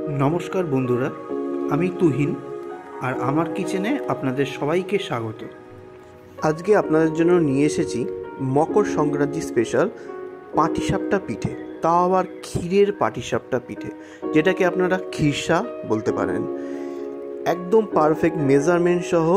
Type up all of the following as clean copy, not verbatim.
नमस्कार बंधुरा, आमी तुहिन और आमार किचेने आपनादेर सबाइके स्वागत। आज के आपनादेर जोन्नो निये एसेछि मकर संक्रांति स्पेशल पाटिसापटा पिठे, ताओ आबार क्षीरेर पाटिसापटा पिठे, जेटाके आपनारा खिरसा बोलते पारेन। एकदम पारफेक्ट मेजारमेंट सह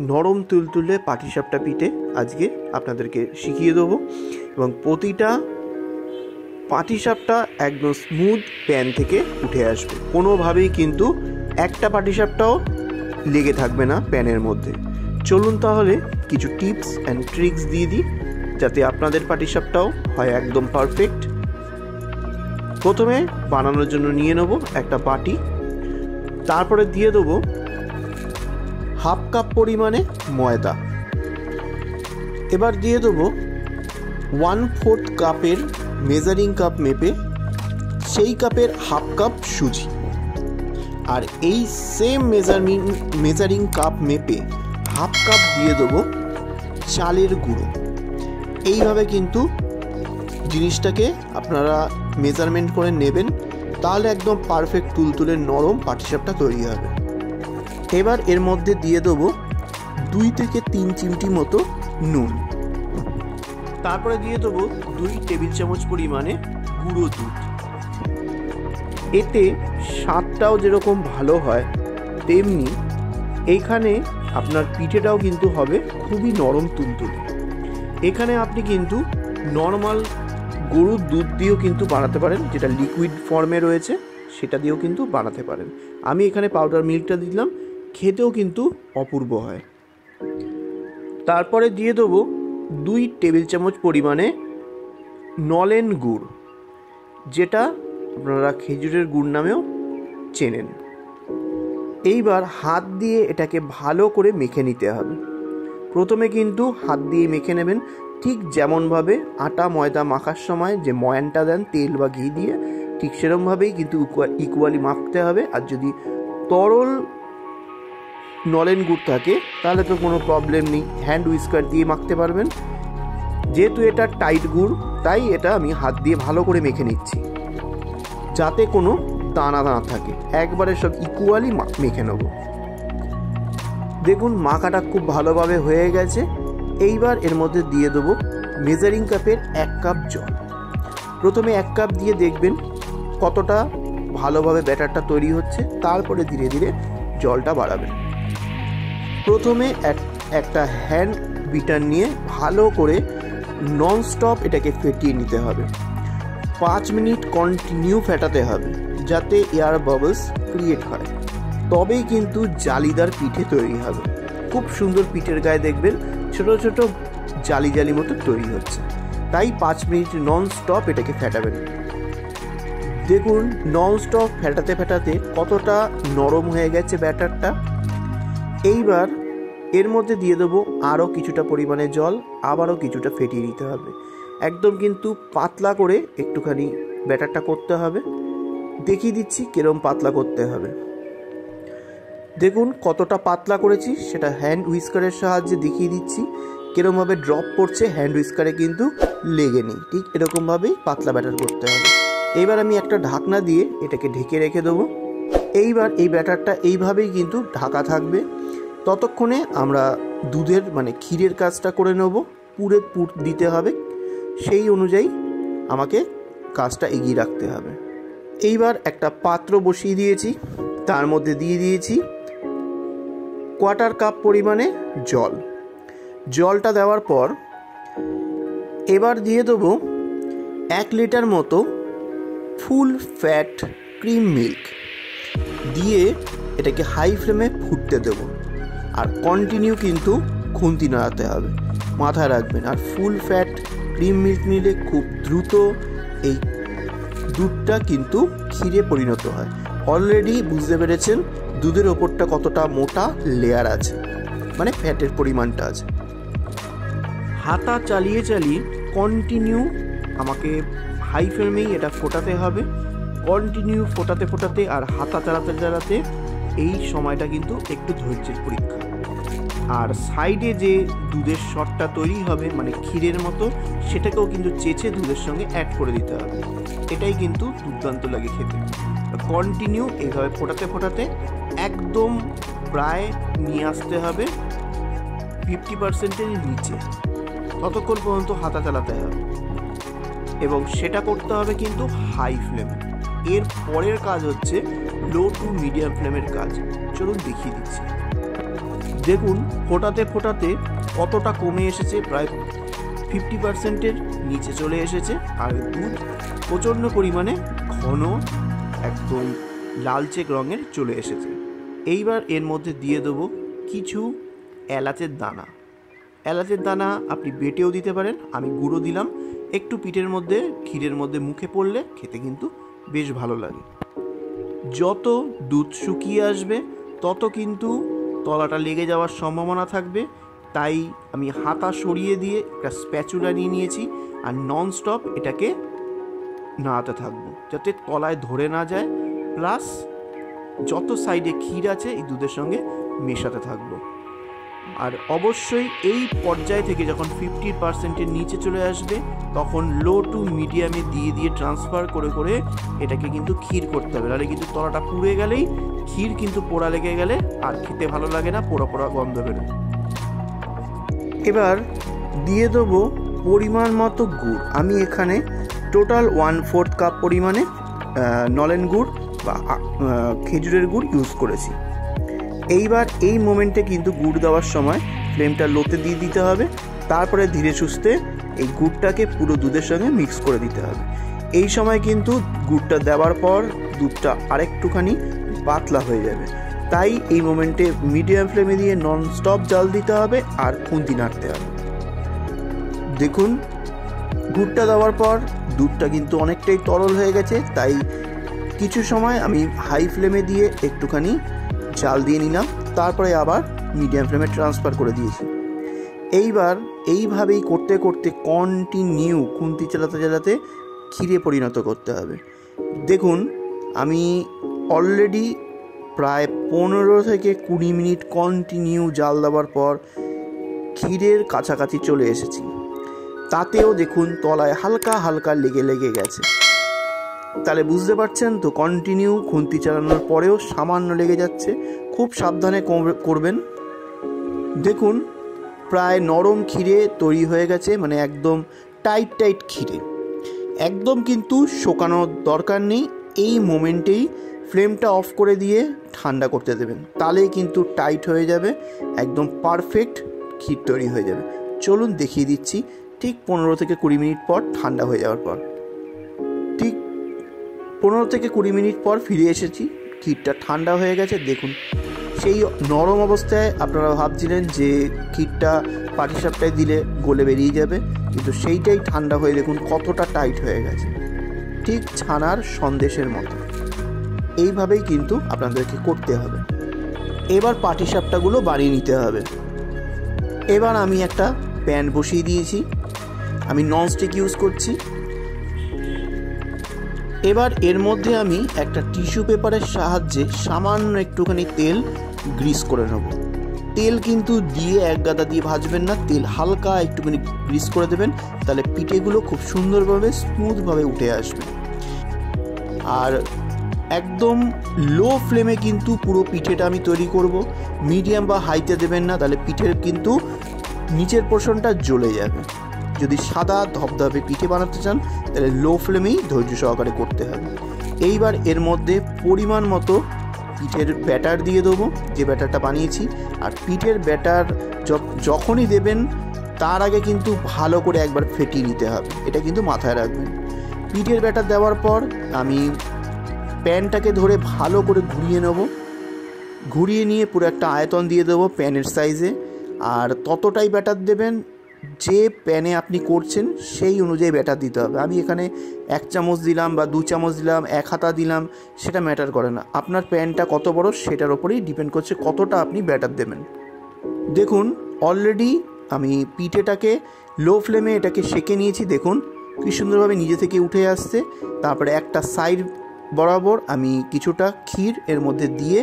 नरम तुलतुले पाटिसापटा पिठे आजके आपनादेरके शिखिए देबो एबं प्रतिटा पाटिसापटा एकदम स्मूथ पैन थेके उठे आसबे, कोनोभावेई किन्तु एकटा पाटिसापटाओ लेगे थाकबे ना पैनेर मध्य। चलुन ताहले किछु टिप्स एंड ट्रिक्स दिए दी जाते आपनादेर पाटिसापटाओ हय एकदम पारफेक्ट। प्रथमे बानानोर जोन्नो निये नेब एकटा बाटी, तारपरे दिए देब हाफ काप परिमाणे मयदा, एबार दिए देब 1/4 कापेर मेजारिंग काप मेपे सेई कापेर हाफ काप सुजी और এই सेम मेजारिंग काप मेपे हाफ काप दिए देब चालेर गुঁড়ো। এইভাবে কিন্তু জিনিসটাকে আপনারা মেজারমেন্ট করে নেবেন, তাহলে একদম পারফেক্ট তুলতুলে নরম পাটিসাপটা তৈরি হবে। এবার এর মধ্যে দিয়ে দেব 2 থেকে 3 চিমটি মতো নুন, তারপরে দিয়ে দেব 2 টেবিল চামচ পরিমাণে গুঁড়ো দুধ। এতে স্বাদটাও যেরকম ভালো হয় তেমনি এইখানে আপনার পিঠেটাও কিন্তু হবে খুবই নরম তুলতুলে। এখানে আপনি কিন্তু নর্মাল গরুর দুধ দিয়েও কিন্তু বানাতে পারেন, যেটা লিকুইড ফর্মে রয়েছে সেটা দিয়েও কিন্তু বানাতে পারেন। আমি এখানে পাউডার মিল্কটা দিলাম, খেতেও কিন্তু অপূর্ব হয়। তারপরে দিয়ে দেব 2 টেবিল চামচ পরিমাণে নলেন গুড়, যেটা আপনারা খেজুরের গুড় নামেও চেনেন। এইবার হাত দিয়ে এটাকে ভালো করে মেখে নিতে হবে। প্রথমে কিন্তু হাত দিয়ে মেখে নেবেন, ঠিক যেমনভাবে আটা ময়দা মাখার সময় যে ময়ানটা দেন তেল বা ঘি দিয়ে, ঠিক সেরকমভাবেই কিন্তু ইকুয়ালি মাখতে হবে। আর যদি তরল নলেন গুড় থাকে তাহলে তো কোনো প্রবলেম নেই, হ্যান্ড উইস্কার দিয়ে মাখতে পারবেন। যেহেতু এটা টাইট গুড় তাই এটা আমি হাত দিয়ে ভালো করে মেখে নিচ্ছি যাতে কোনো দানা না থাকে, একবারে সব ইকুয়ালি মেখে নেব। দেখুন মাখাটা খুব ভালোভাবে হয়ে গেছে। এইবার এর মধ্যে দিয়ে দেবো মেজারিং কাপের 1 কাপ জল। প্রথমে 1 কাপ দিয়ে দেখবেন কতটা ভালোভাবে ব্যাটারটা তৈরি হচ্ছে, তারপরে ধীরে ধীরে জলটা বাড়াবেন। প্রথমে একটা হ্যান্ড বিটার নিয়ে ভালো করে ননস্টপ এটাকে ফেটিয়ে নিতে হবে। 5 মিনিট কন্টিনিউ ফেটাতে হবে যাতে এয়ার বাবলস ক্রিয়েট হয়, তবেই কিন্তু জালিদার পিঠে তৈরি হবে। খুব সুন্দর পিঠের গায়ে দেখবেন ছোট ছোট জালি জালি মতো তৈরি হচ্ছে, তাই 5 মিনিট ননস্টপ এটাকে ফেটাবেন। দেখুন ননস্টপ ফেটাতে ফেটাতে কতটা নরম হয়ে গেছে ব্যাটারটা। এইবার এর মধ্যে দিয়ে দেবো আরও কিছুটা পরিমাণে জল, আবারও কিছুটা ফেটিয়ে নিতে হবে। একদম কিন্তু পাতলা করে একটুখানি ব্যাটারটা করতে হবে। দেখিয়ে দিচ্ছি কিরম পাতলা করতে হবে। দেখুন কতটা পাতলা করেছি সেটা হ্যান্ড হুইস্কারের সাহায্যে দেখিয়ে দিচ্ছি। কিরমভাবে ড্রপ পড়ছে হ্যান্ড হুইস্কারে কিন্তু লেগে নেই, ঠিক এরকমভাবেই পাতলা ব্যাটার করতে হবে। এইবার আমি একটা ঢাকনা দিয়ে এটাকে ঢেকে রেখে দেবো। এইবার এই ব্যাটারটা এইভাবেই কিন্তু ঢাকা থাকবে, ততক্ষণে আমরা দুধের মানে ক্ষীরের কাজটা করে নেব। পুরে পুর দিতে হবে, সেই অনুযায়ী আমাকে কাজটা এগিয়ে রাখতে হবে। এইবার একটা পাত্র বসিয়ে দিয়েছি, তার মধ্যে দিয়ে দিয়েছি 1/4 কাপ পরিমাণে জল। জলটা দেওয়ার পর এবার দিয়ে দেবো 1 লিটার মতো ফুল ফ্যাট ক্রিম মিল্ক দিয়ে এটাকে হাই ফ্লেমে ফুটতে দেবো। আর কন্টিনিউ কিন্তু খুন্তি নাড়াতে হবে, মাথায় রাখবেন। আর ফুল ফ্যাট ক্রিম মিল্ক নিলে খুব দ্রুত এই দুধটা কিন্তু ক্ষীরে পরিণত হয়। অলরেডি বুঝতে পেরেছেন দুধের ওপরটা কতটা মোটা লেয়ার আছে, মানে ফ্যাটের পরিমাণটা আছে। হাতা চালিয়ে চালিয়ে কন্টিনিউ আমাকে হাই ফ্লেমেই এটা ফোটাতে হবে। কন্টিনিউ ফোটাতে ফোটাতে আর হাতা চালাতে চালাতে এই সময়টা কিন্তু একটু ধৈর্যের পরীক্ষা। আর সাইডে যে দুধের শটটা তৈরি হবে মানে ক্ষীরের মতো, সেটাকেও কিন্তু চেঁচে দুধের সঙ্গে অ্যাড করে দিতে হবে। এটাই কিন্তু দুর্দান্ত লাগে খেতে, কন্টিনিউ এইভাবে ফোটাতে ফোটাতে একদম প্রায় নিয়ে আসতে হবে 50%-এর নিচে, ততক্ষণ পর্যন্ত হাতা চালাতে হবে এবং সেটা করতে হবে কিন্তু হাই ফ্লেমে। এর পরের কাজ হচ্ছে লো টু মিডিয়াম ফ্লেমের কাজ। চলুন দেখিয়ে দিচ্ছি। দেখুন ফোটাতে ফোটাতে কতটা কমে এসেছে, প্রায় 50%-এর নিচে চলে এসেছে। আর দুধ প্রচণ্ড পরিমাণে ঘন একদম লালচে রঙের চলে এসেছে। এইবার এর মধ্যে দিয়ে দেবো কিছু এলাচের দানা। এলাচের দানা আপনি বেটেও দিতে পারেন, আমি গুঁড়ো দিলাম। একটু পিঠের মধ্যে ক্ষীরের মধ্যে মুখে পড়লে খেতে কিন্তু বেশ ভালো লাগে। যত দুধ শুকিয়ে আসবে তত কিন্তু তলাটা লেগে যাওয়ার সম্ভাবনা থাকবে, তাই আমি হাতা সরিয়ে দিয়ে একটা স্প্যাচুলা নিয়ে নিয়েছি আর ননস্টপ এটাকে নাড়াতে থাকবো যাতে তলায় ধরে না যায়, প্লাস যত সাইডে ক্ষীর আছে এই দুধের সঙ্গে মেশাতে থাকবো। আর অবশ্যই এই পর্যায় থেকে যখন 50%-এর নিচে চলে আসবে তখন লো টু মিডিয়ামে দিয়ে দিয়ে ট্রান্সফার করে করে এটাকে কিন্তু ক্ষীর করতে হবে, নাহলে কিন্তু তলাটা পুড়ে গেলেই ক্ষীর কিন্তু পোড়া লেগে গেলে আর খেতে ভালো লাগে না, পোড়া পোড়া গন্ধ বেরোয়। এবার দিয়ে দেবো পরিমাণ মতো গুড়। আমি এখানে টোটাল 1/4 কাপ পরিমাণে নলেন গুড় বা খেজুরের গুড় ইউজ করেছি। এইবার এই মোমেন্টে কিন্তু গুড় দেওয়ার সময় ফ্লেমটা লোতে দিয়ে দিতে হবে, তারপরে ধীরে সুস্থে এই গুড়টাকে পুরো দুধের সঙ্গে মিক্স করে দিতে হবে। এই সময় কিন্তু গুড়টা দেওয়ার পর দুধটা আরেকটুখানি পাতলা হয়ে যাবে, তাই এই মোমেন্টে মিডিয়াম ফ্লেমে দিয়ে নন স্টপ জাল দিতে হবে আর খুন্তি নাড়তে হবে। দেখুন গুড়টা দেওয়ার পর দুধটা কিন্তু অনেকটাই তরল হয়ে গেছে, তাই কিছু সময় আমি হাই ফ্লেমে দিয়ে একটুখানি জাল দিয়ে নিলাম, তারপরে আবার মিডিয়াম ফ্লেমে ট্রান্সফার করে দিয়েছি। এইবার এইভাবেই করতে করতে কন্টিনিউ খুন্তি চালাতে চালাতে ক্ষীরে পরিণত করতে হবে। দেখুন আমি অলরেডি প্রায় 15 থেকে 20 মিনিট কন্টিনিউ জাল দেওয়ার পর ক্ষীরের কাছাকাছি চলে এসেছি। তাতেও দেখুন তলায় হালকা হালকা লেগে লেগে গেছে, তাহলে বুঝতে পারছেন তো কন্টিনিউ খুন্তি চালানোর পরেও সামান্য লেগে যাচ্ছে, খুব সাবধানে করবেন। দেখুন প্রায় নরম ক্ষীরে তৈরি হয়ে গেছে, মানে একদম টাইট টাইট ক্ষীরে, একদম কিন্তু শোকানোর দরকার নেই। এই মোমেন্টেই ফ্লেমটা অফ করে দিয়ে ঠান্ডা করতে দেবেন, তাহলেই কিন্তু টাইট হয়ে যাবে, একদম পারফেক্ট ক্ষীর তৈরি হয়ে যাবে। চলুন দেখিয়ে দিচ্ছি ঠিক 15 থেকে 20 মিনিট পর ঠান্ডা হয়ে যাওয়ার পর। ঠিক 15 থেকে 20 মিনিট পর ফিরে এসেছি, ক্ষীরটা ঠান্ডা হয়ে গেছে। দেখুন সেই নরম অবস্থায় আপনারা ভাবছিলেন যে ক্ষীরটা পাটিসাপটায় দিলে গলে বেরিয়ে যাবে, কিন্তু সেইটাই ঠান্ডা হয়ে দেখুন কতটা টাইট হয়ে গেছে, ঠিক ছানার সন্দেশের মতো। এইভাবেই কিন্তু আপনাদেরকে করতে হবে। এবার পাটিসাপটাগুলো বানিয়ে নিতে হবে। এবার আমি একটা প্যান বসিয়ে দিয়েছি, আমি ননস্টিক ইউজ করছি। এবার এর মধ্যে আমি একটা টিস্যু পেপারের সাহায্যে সামান্য একটুখানি তেল গ্রিস করে নেব। তেল কিন্তু দিয়ে এক গাদা দিয়ে ভাজবেন না, তেল হালকা একটুখানি গ্রিস করে দেবেন, তাহলে পিঠেগুলো খুব সুন্দরভাবে স্মুথভাবে উঠে আসবে। আর একদম লো ফ্লেমে কিন্তু পুরো পিঠেটা আমি তৈরি করব, মিডিয়াম বা হাইতে দেবেন না, তাহলে পিঠের কিন্তু নিচের পোর্শনটা জ্বলে যাবে। যদি সাদা ধবধবে পিঠে বানাতে চান তাহলে লো ফ্লেমেই ধৈর্য সহকারে করতে হবে। এইবার এর মধ্যে পরিমাণ মতো পিঠের ব্যাটার দিয়ে দেবো, যে ব্যাটারটা বানিয়েছি। আর পিঠের ব্যাটার যখনই দেবেন তার আগে কিন্তু ভালো করে একবার ফেটিয়ে নিতে হবে, এটা কিন্তু মাথায় রাখবেন। পিঠের ব্যাটার দেওয়ার পর আমি প্যানটাকে ধরে ভালো করে ঘুরিয়ে নেব, ঘুরিয়ে নিয়ে পুরো একটা আয়তন দিয়ে দেবো প্যানের সাইজে। আর ততটাই ব্যাটার দেবেন যে প্যানে আপনি করছেন সেই অনুযায়ী ব্যাটার দিতে হবে। আমি এখানে 1 চামচ দিলাম বা 2 চামচ দিলাম, 1 হাতা দিলাম, সেটা ম্যাটার করে না। আপনার প্যানটা কত বড় সেটার ওপরেই ডিপেন্ড করছে কতটা আপনি ব্যাটার দেবেন। দেখুন অলরেডি আমি পিঠেটাকে লো ফ্লেমে এটাকে সেঁকে নিয়েছি, দেখুন কি সুন্দরভাবে নিজে থেকে উঠে আসছে। তারপরে একটা সাইড বরাবর আমি কিছুটা ক্ষীর এর মধ্যে দিয়ে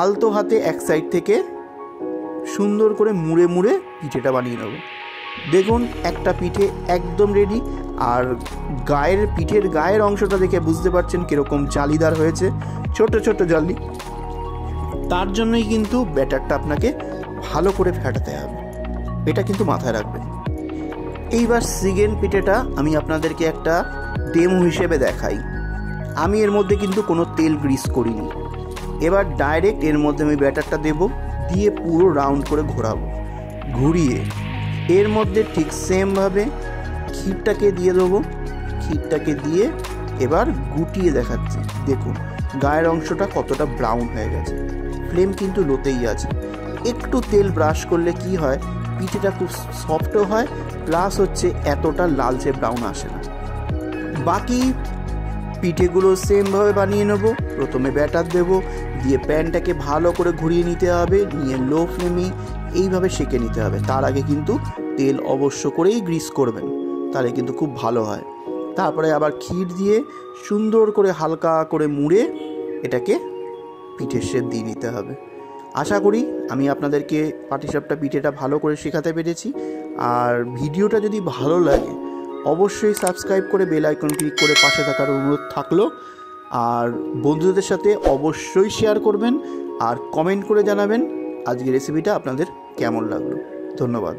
আলতো হাতে এক সাইড থেকে সুন্দর করে মুড়ে মুড়ে পিঠেটা বানিয়ে নেব। দেখুন একটা পিঠে একদম রেডি। আর পিঠের গায়ের অংশটা দেখে বুঝতে পারছেন কীরকম জালিদার হয়েছে, ছোট ছোট জালি। তার জন্যই কিন্তু ব্যাটারটা আপনাকে ভালো করে ফেটাতে হবে, এটা কিন্তু মাথায় রাখবেন। এইবার সেকেন্ড পিঠেটা আমি আপনাদেরকে একটা ডেমো হিসেবে দেখাই। আমি এর মধ্যে কিন্তু কোনো তেল গ্রিস করিনি। এবার ডাইরেক্ট এর মধ্যে আমি ব্যাটারটা দেব, দিয়ে পুরো রাউন্ড করে ঘোরাবো। ঘুরিয়ে এর মধ্যে ঠিক সেমভাবে ক্ষীরটাকে দিয়ে দেবো। ক্ষীরটাকে দিয়ে এবার গুটিয়ে দেখাচ্ছি, দেখুন গায়ের অংশটা কতটা ব্রাউন হয়ে গেছে। ফ্লেম কিন্তু লোতেই আছে। একটু তেল ব্রাশ করলে কি হয়, পিঠেটা খুব সফটও হয়, প্লাস হচ্ছে এতটা লালচে ব্রাউন আসে না। বাকি পিঠেগুলো সেমভাবে বানিয়ে নেব। প্রথমে ব্যাটার দেব, দিয়ে প্যানটাকে ভালো করে ঘুরিয়ে নিতে হবে, নিয়ে লো ফ্লেমে এইভাবে সেঁকে নিতে হবে। তার আগে কিন্তু তেল অবশ্য করেই গ্রিস করবেন, তাহলে কিন্তু খুব ভালো হয়। তারপরে আবার ক্ষীর দিয়ে সুন্দর করে হালকা করে মুড়ে এটাকে পিঠের শেপ দিয়ে নিতে হবে। আশা করি আমি আপনাদেরকে পাটিসাপটা পিঠেটা ভালো করে শেখাতে পেরেছি। আর ভিডিওটা যদি ভালো লাগে অবশ্যই সাবস্ক্রাইব করে বেল আইকন ক্লিক করে পাশে থাকার অনুরোধ থাকলো। আর বন্ধুদের সাথে অবশ্যই শেয়ার করবেন আর কমেন্ট করে জানাবেন আজকের রেসিপিটা আপনাদের কেমন লাগলো। ধন্যবাদ।